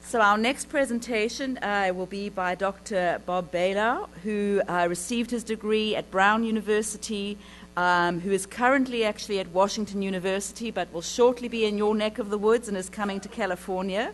So our next presentation will be by Dr. Bob Baloh, who received his degree at Brown University, who is currently actually at Washington University, but will shortly be in your neck of the woods and is coming to California.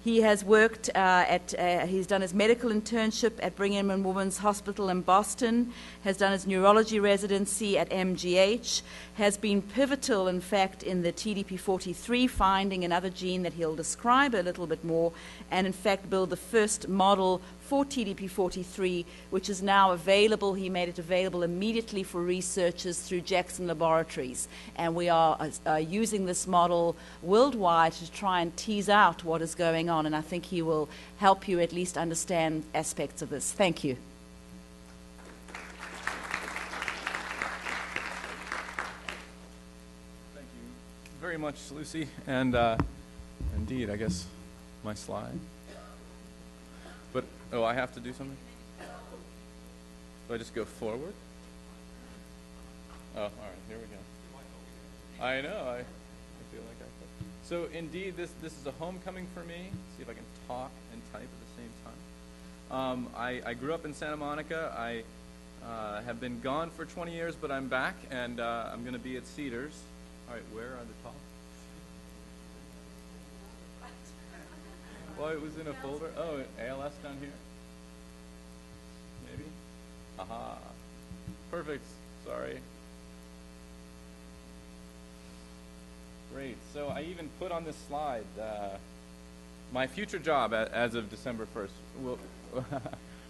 He has worked he's done his medical internship at Brigham and Women's Hospital in Boston, has done his neurology residency at MGH, has been pivotal, in fact, in the TDP43 finding, another gene that he'll describe a little bit more, and in fact build the first model for TDP43, which is now available. He made it available immediately for researchers through Jackson Laboratories. And we are using this model worldwide to try and tease out what is going on. And I think he will help you at least understand aspects of this. Thank you. Thank you very much, Lucy. And indeed, I guess my slide. But, oh, I have to do something? Do I just go forward? Oh, all right, here we go. I know, I feel like I could. So, indeed, this is a homecoming for me. See if I can talk and type at the same time. I grew up in Santa Monica. I have been gone for 20 years, but I'm back, and I'm going to be at Cedars. All right, where are the talks? Well, it was in a folder. Oh, ALS down here? Maybe? Aha. Perfect. Sorry. Great. So I even put on this slide my future job as of December 1st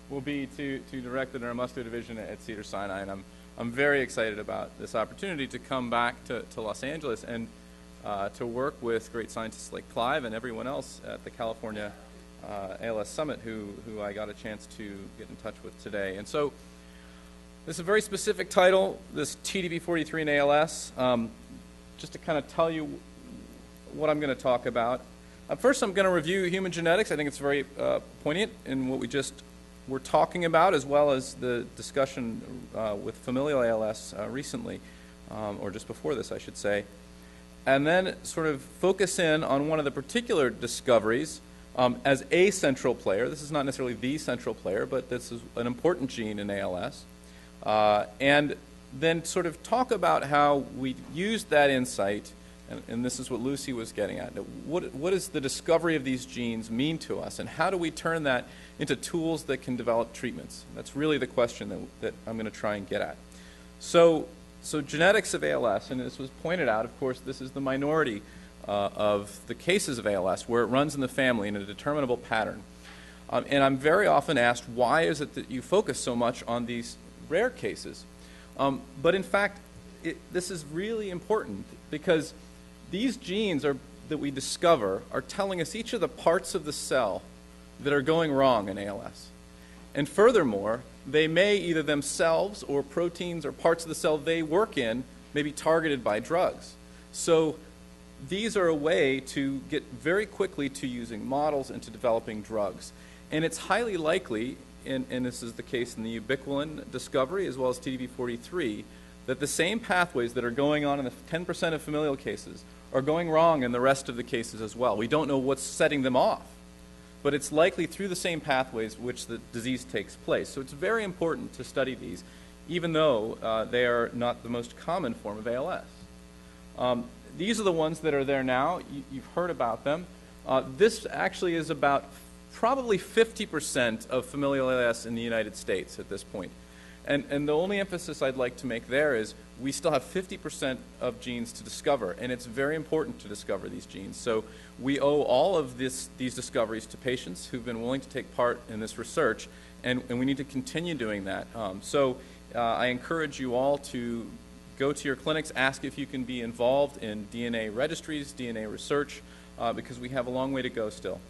will be to direct the Neuromuscular Division at Cedars-Sinai, and I'm very excited about this opportunity to come back to Los Angeles and to work with great scientists like Clive and everyone else at the California ALS Summit who I got a chance to get in touch with today. And so this is a very specific title, this TDP43 and ALS, just to kind of tell you what I'm going to talk about. First, I'm going to review human genetics. I think it's very poignant in what we just were talking about, as well as the discussion with familial ALS recently, or just before this, I should say. And then sort of focus in on one of the particular discoveries as a central player. This is not necessarily the central player, but this is an important gene in ALS. And then sort of talk about how we used that insight, and this is what Lucy was getting at. What does the discovery of these genes mean to us, and how do we turn that into tools that can develop treatments? That's really the question that I'm going to try and get at. So genetics of ALS, and this was pointed out, of course, this is the minority of the cases of ALS where it runs in the family in a determinable pattern. And I'm very often asked, why is it that you focus so much on these rare cases? But in fact, this is really important because these genes that we discover are telling us each of the parts of the cell that are going wrong in ALS. And furthermore, they may either themselves or proteins or parts of the cell they work in may be targeted by drugs. So these are a way to get very quickly to using models and to developing drugs. And it's highly likely, and this is the case in the ubiquitin discovery as well as TDP43, that the same pathways that are going on in the 10% of familial cases are going wrong in the rest of the cases as well. We don't know what's setting them off, but it's likely through the same pathways which the disease takes place. So it's very important to study these, even though they are not the most common form of ALS. These are the ones that are there now. You've heard about them. This actually is about probably 50% of familial ALS in the United States at this point. And the only emphasis I'd like to make there is we still have 50% of genes to discover, and it's very important to discover these genes. So we owe all of these discoveries to patients who've been willing to take part in this research, and we need to continue doing that. I encourage you all to go to your clinics, ask if you can be involved in DNA registries, DNA research, because we have a long way to go still.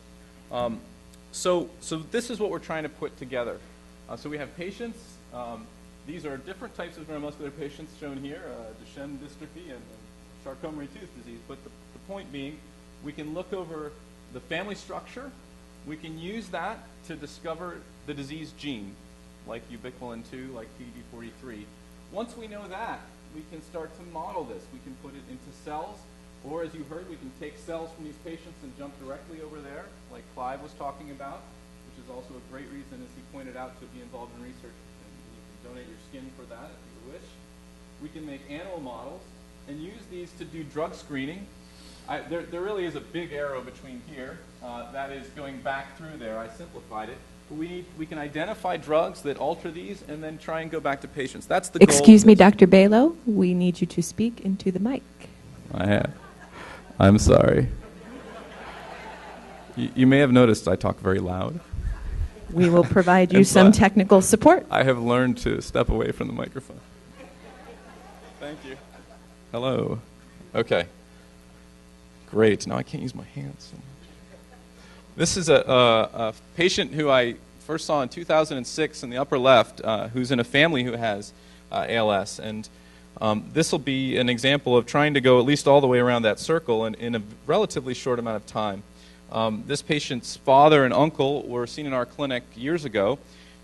So this is what we're trying to put together. So we have patients. These are different types of neuromuscular patients shown here, Duchenne dystrophy and Charcot-Marie-Tooth disease. But the point being, we can look over the family structure. We can use that to discover the disease gene, like ubiquitin-2, like TDP43. Once we know that, we can start to model this. We can put it into cells Or as you heard, we can take cells from these patients and jump directly over there, like Clive was talking about, which is also a great reason, as he pointed out, to be involved in research. And you can donate your skin for that if you wish. We can make animal models and use these to do drug screening. There really is a big arrow between here. That is going back through there. I simplified it. But we can identify drugs that alter these and then try and go back to patients. That's the goal. Excuse me, Dr. Baloh. We need you to speak into the mic. I'm sorry. You may have noticed I talk very loud. We will provide you some technical support. I have learned to step away from the microphone. Thank you. Hello. Okay. Great. Now I can't use my hands so much. This is a patient who I first saw in 2006 in the upper left, who's in a family who has ALS. And this will be an example of trying to go at least all the way around that circle in a relatively short amount of time. This patient's father and uncle were seen in our clinic years ago,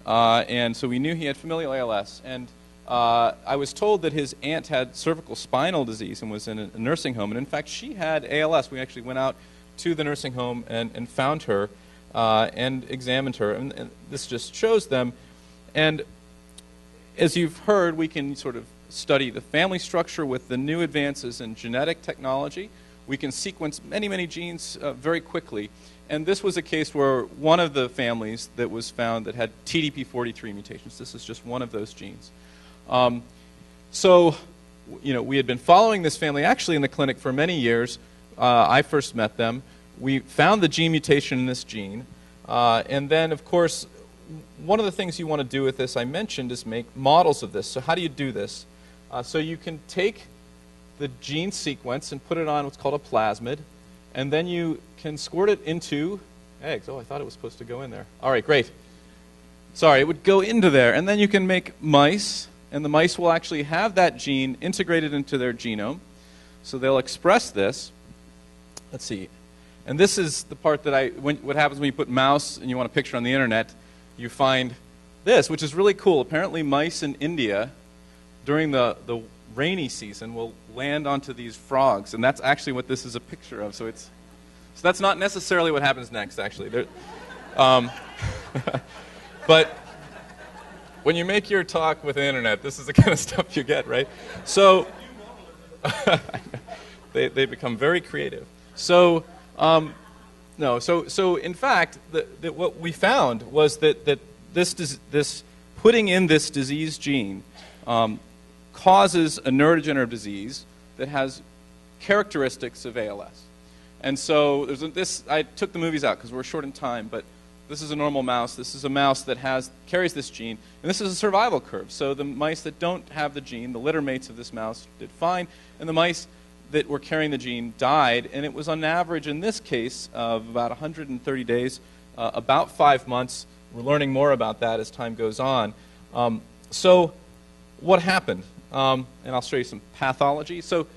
and so we knew he had familial ALS. And I was told that his aunt had cervical spinal disease and was in a nursing home. And in fact, she had ALS. We actually went out to the nursing home and found her and examined her. And this just shows them. And as you've heard, we can sort of study the family structure with the new advances in genetic technology. We can sequence many, many genes very quickly. And this was a case where one of the families that was found that had TDP43 mutations. This is just one of those genes. So, we had been following this family actually in the clinic for many years. I first met them. We found the gene mutation in this gene. And then, of course, one of the things you want to do with this, I mentioned, is make models of this. So how do you do this? So you can take the gene sequence and put it on what's called a plasmid, and then you can squirt it into eggs. Oh, I thought it was supposed to go in there. All right, great. Sorry, it would go into there. And then you can make mice, and the mice will actually have that gene integrated into their genome. So they'll express this. Let's see. And this is the part that what happens when you put mouse and you want a picture on the internet, you find this, which is really cool. Apparently mice in India during the rainy season will land onto these frogs, and that's actually what this is a picture of. So that's not necessarily what happens next, actually. But when you make your talk with the internet, this is the kind of stuff you get, right? So they become very creative. So so in fact, what we found was that this putting in this disease gene causes a neurodegenerative disease that has characteristics of ALS. And so I took the movies out because we're short in time, but this is a normal mouse. This is a mouse that carries this gene, and this is a survival curve. So the mice that don't have the gene, the litter mates of this mouse, did fine, and the mice that were carrying the gene died, and it was on average in this case of about 130 days, about 5 months. We're learning more about that as time goes on. So what happened? And I'll show you some pathology. So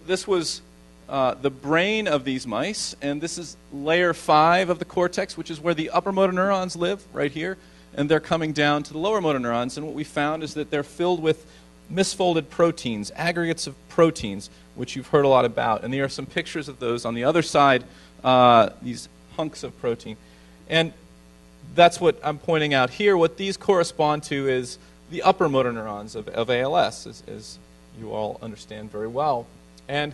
this was the brain of these mice, and this is layer 5 of the cortex, which is where the upper motor neurons live, right here, and they're coming down to the lower motor neurons, and what we found is that they're filled with misfolded proteins, aggregates of proteins, which you've heard a lot about, and there are some pictures of those on the other side, these hunks of protein. And that's what I'm pointing out here. What these correspond to is the upper motor neurons of ALS, as you all understand very well. And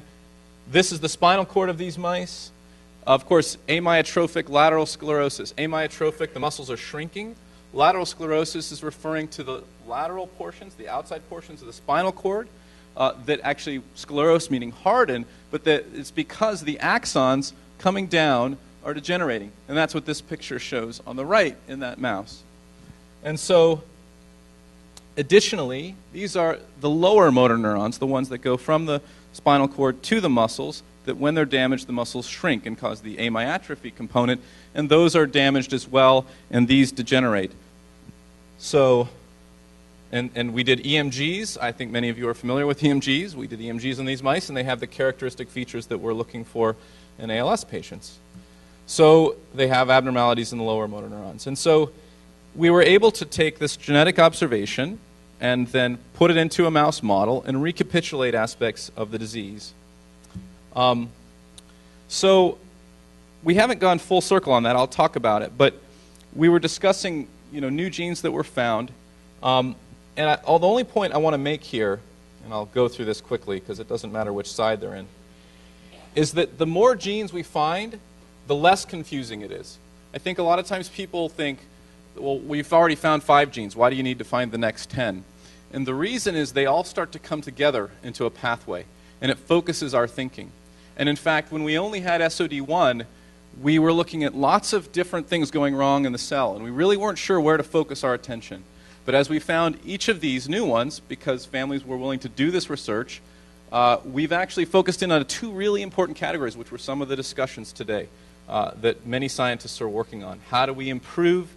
this is the spinal cord of these mice. Of course, amyotrophic lateral sclerosis. Amyotrophic, the muscles are shrinking. Lateral sclerosis is referring to the lateral portions, the outside portions of the spinal cord, that actually sclerose, meaning harden, but that it's because the axons coming down are degenerating. And that's what this picture shows on the right in that mouse. And so, additionally, these are the lower motor neurons, the ones that go from the spinal cord to the muscles, that when they're damaged, the muscles shrink and cause the amyotrophy component, and those are damaged as well, and these degenerate. So, and we did EMGs. I think many of you are familiar with EMGs. We did EMGs on these mice, and they have the characteristic features that we're looking for in ALS patients. So they have abnormalities in the lower motor neurons. And so we were able to take this genetic observation and then put it into a mouse model and recapitulate aspects of the disease. So we haven't gone full circle on that. I'll talk about it. But we were discussing, new genes that were found. The only point I want to make here, and I'll go through this quickly because it doesn't matter which side they're in, is that the more genes we find, the less confusing it is. I think a lot of times people think, well, we've already found 5 genes. Why do you need to find the next 10? And the reason is they all start to come together into a pathway, and it focuses our thinking. And in fact, when we only had SOD1, we were looking at lots of different things going wrong in the cell, and we really weren't sure where to focus our attention. But as we found each of these new ones, because families were willing to do this research, we've actually focused in on 2 really important categories, which were some of the discussions today that many scientists are working on. How do we improve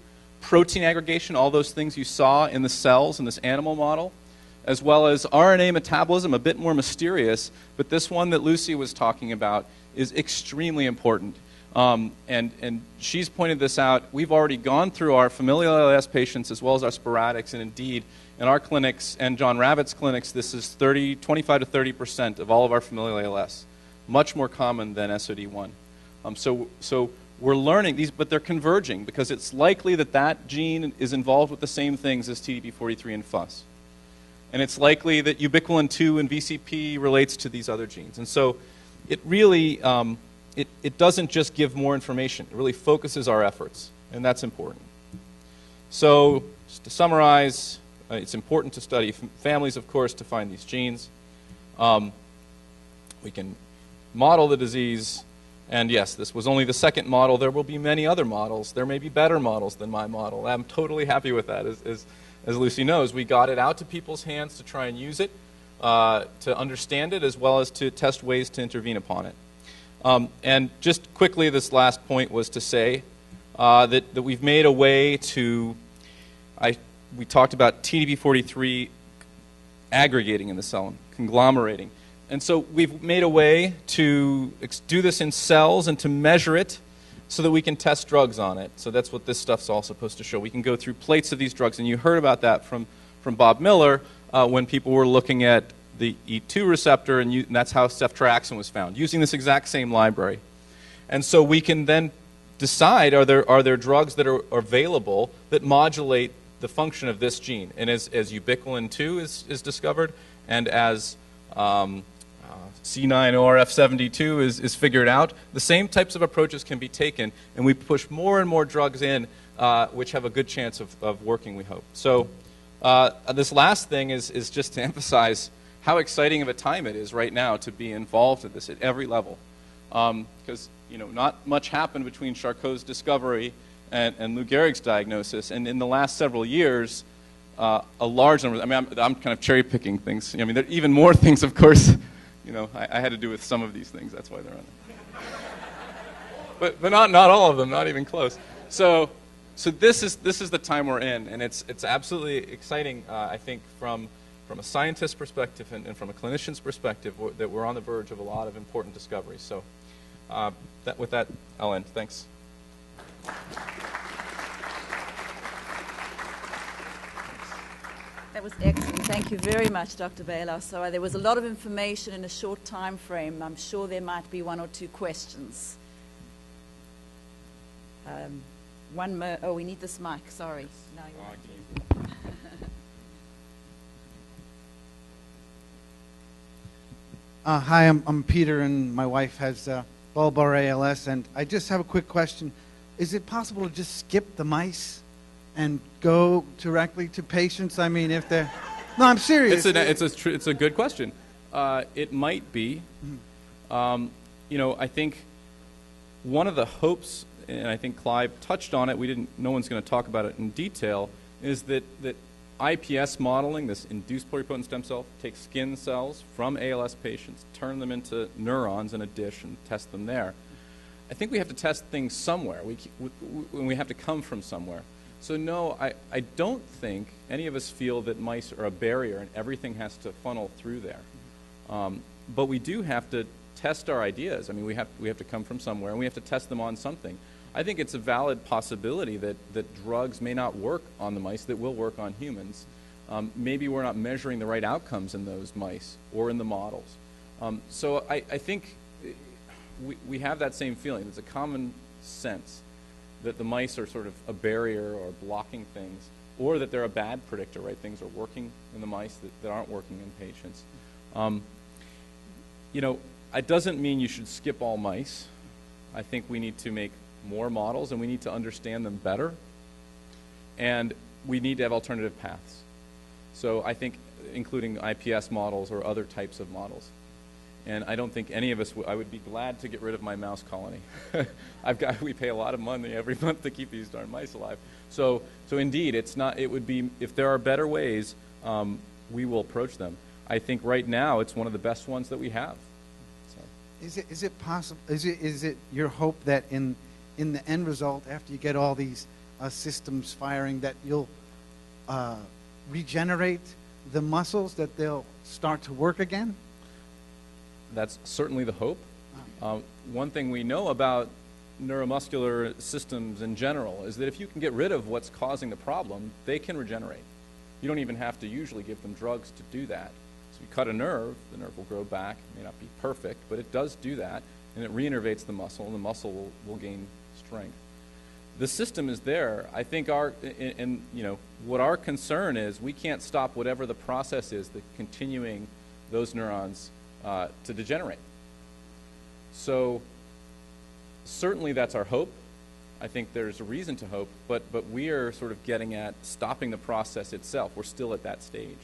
protein aggregation, all those things you saw in the cells in this animal model, as well as RNA metabolism, a bit more mysterious, but this one that Lucy was talking about is extremely important. And she's pointed this out. We've already gone through our familial ALS patients as well as our sporadics, and indeed, in our clinics and John Rabbit's clinics, this is 25 to 30% of all of our familial ALS, much more common than SOD1. So we're learning these, but they're converging because it's likely that that gene is involved with the same things as TDP43 and FUS. And it's likely that ubiquitin-2 and VCP relates to these other genes. And so it really, it doesn't just give more information. It really focuses our efforts, and that's important. So just to summarize, it's important to study families, of course, to find these genes. We can model the disease. And yes, this was only the second model. There will be many other models. There may be better models than my model. I'm totally happy with that. As Lucy knows, we got it out to people's hands to try and use it, to understand it, as well as to test ways to intervene upon it. And just quickly, this last point was to say that we've made a way to, we talked about TDP43 aggregating in the cell, conglomerating. And so we've made a way to do this in cells and to measure it so that we can test drugs on it. So that's what this stuff's all supposed to show. We can go through plates of these drugs, and you heard about that from Bob Miller when people were looking at the E2 receptor, and that's how ceftriaxone was found, using this exact same library. And so we can then decide, are there drugs that are available that modulate the function of this gene? And as ubiquitin-2 is discovered, and as C9orf72 is figured out, the same types of approaches can be taken, and we push more and more drugs in which have a good chance of working, we hope. So this last thing is just to emphasize how exciting of a time it is right now to be involved in this at every level. Because not much happened between Charcot's discovery and Lou Gehrig's diagnosis, and in the last several years, a large number, I'm kind of cherry-picking things. There are even more things, of course. I had to do with some of these things. That's why they're on there. But not all of them, not even close. So this is the time we're in, and it's absolutely exciting. I think from a scientist's perspective and from a clinician's perspective that we're on the verge of a lot of important discoveries. So with that, I'll end. Thanks. That was excellent. Thank you very much, Dr. Baloh. So there was a lot of information in a short time frame. I'm sure there might be 1 or 2 questions. One more. Oh, we need this mic. Sorry. No, Hi, I'm Peter, and my wife has bulbar ALS, and I just have a quick question. Is it possible to just skip the mice and go directly to patients? If they're... No, I'm serious. It's a good question. It might be. I think one of the hopes, and I think Clive touched on it, no one's going to talk about it in detail, is that IPS modeling, this induced pluripotent stem cell, takes skin cells from ALS patients, turn them into neurons in a dish, and test them there. I think we have to test things somewhere. We have to come from somewhere. So no, I don't think any of us feel that mice are a barrier and everything has to funnel through there. But we do have to test our ideas. We have to come from somewhere, and we have to test them on something. I think it's a valid possibility that drugs may not work on the mice that will work on humans. Maybe we're not measuring the right outcomes in those mice or in the models. So I think we have that same feeling. It's a common sense that the mice are sort of a barrier or blocking things, or that they're a bad predictor, right? Things are working in the mice that aren't working in patients. You know, it doesn't mean you should skip all mice. I think we need to make more models, and we need to understand them better, and we need to have alternative paths. So I think including IPS models or other types of models. And I don't think any of us, I would be glad to get rid of my mouse colony. We pay a lot of money every month to keep these darn mice alive. So indeed, it would be, if there are better ways, we will approach them. I think right now it's one of the best ones that we have. So. Is it possible, is it your hope that in the end result, after you get all these systems firing, that you'll regenerate the muscles, that they'll start to work again? That's certainly the hope. One thing we know about neuromuscular systems in general is that if you can get rid of what's causing the problem, they can regenerate. You don't even have to usually give them drugs to do that. So you cut a nerve, the nerve will grow back. It may not be perfect, but it does do that, and it reinnervates the muscle, and the muscle will gain strength. The system is there. I think what our concern is, we can't stop whatever the process is that continuing those neurons to degenerate. So certainly that's our hope. I think there's a reason to hope, but we are sort of getting at stopping the process itself. We're still at that stage.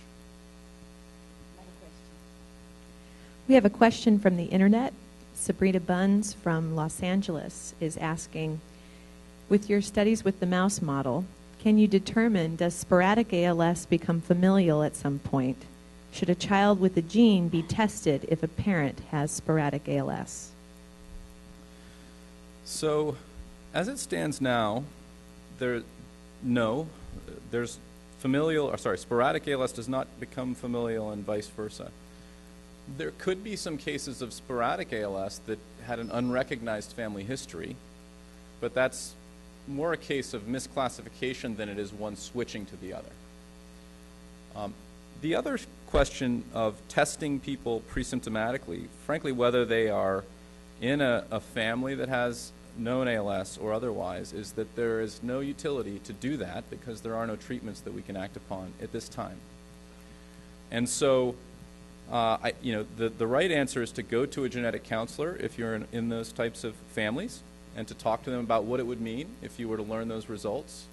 Another question. We have a question from the internet. Sabrina Buns from Los Angeles is asking, with your studies with the mouse model, can you determine, does sporadic ALS become familial at some point? Should a child with a gene be tested if a parent has sporadic ALS? So, as it stands now, sporadic ALS does not become familial and vice versa. There could be some cases of sporadic ALS that had an unrecognized family history, but that's more a case of misclassification than it is one switching to the other. The other question of testing people pre-symptomatically, frankly, whether they are in a family that has known ALS or otherwise, is that there is no utility to do that because there are no treatments that we can act upon at this time. And so, the right answer is to go to a genetic counselor if you're in those types of families, and to talk to them about what it would mean if you were to learn those results.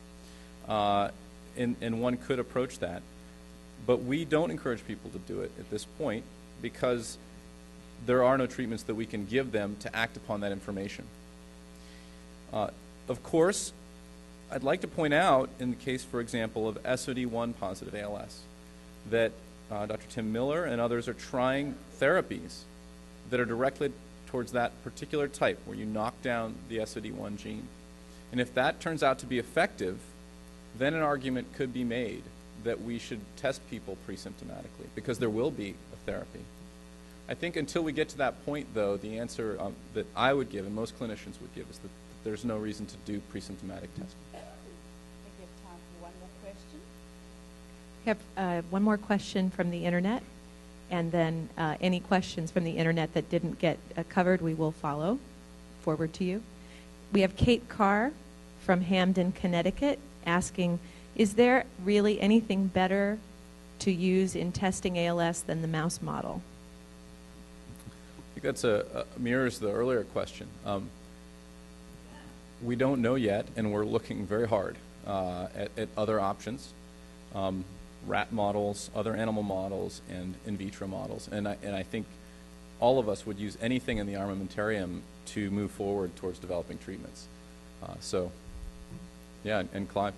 And one could approach that. But we don't encourage people to do it at this point because there are no treatments that we can give them to act upon that information. Of course, I'd like to point out in the case, for example, of SOD1 positive ALS, that Dr. Tim Miller and others are trying therapies that are directed towards that particular type where you knock down the SOD1 gene. And if that turns out to be effective, then an argument could be made that we should test people pre-symptomatically because there will be a therapy. I think until we get to that point, though, the answer that I would give and most clinicians would give is that there's no reason to do pre-symptomatic testing. I think we have time for one more question. We have one more question from the internet, and then any questions from the internet that didn't get covered, we will follow forward to you. We have Kate Carr from Hamden, Connecticut, asking, is there really anything better to use in testing ALS than the mouse model? I think that mirrors the earlier question. We don't know yet, and we're looking very hard at other options, rat models, other animal models, and in vitro models. And I think all of us would use anything in the armamentarium to move forward towards developing treatments. So, yeah, and Clive.